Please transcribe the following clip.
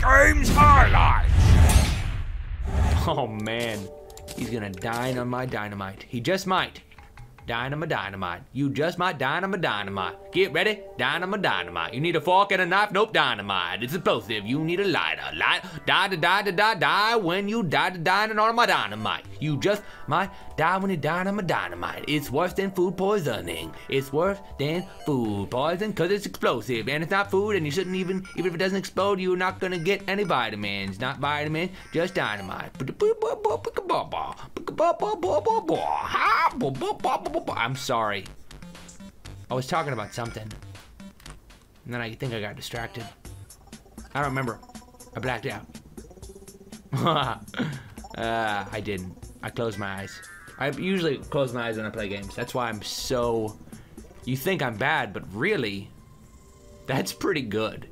Games highlights. Oh man, he's gonna dine on my dynamite. He just might. Dynamite. You just might dynamite. Get ready, dynamite. You need a fork and a knife? Nope, dynamite. It's explosive. You need a lighter. Die when you dining on my dynamite. You just might die when you dine on my dynamite. It's worse than food poisoning. It's worse than food poison because it's explosive and it's not food and you shouldn't even if it doesn't explode, you're not gonna get any vitamins. Not vitamins, just dynamite. I'm sorry. I was talking about something. And then I think I got distracted. I don't remember. I blacked out. I didn't. I closed my eyes. I usually close my eyes when I play games. That's why I'm so... You think I'm bad, but really, that's pretty good.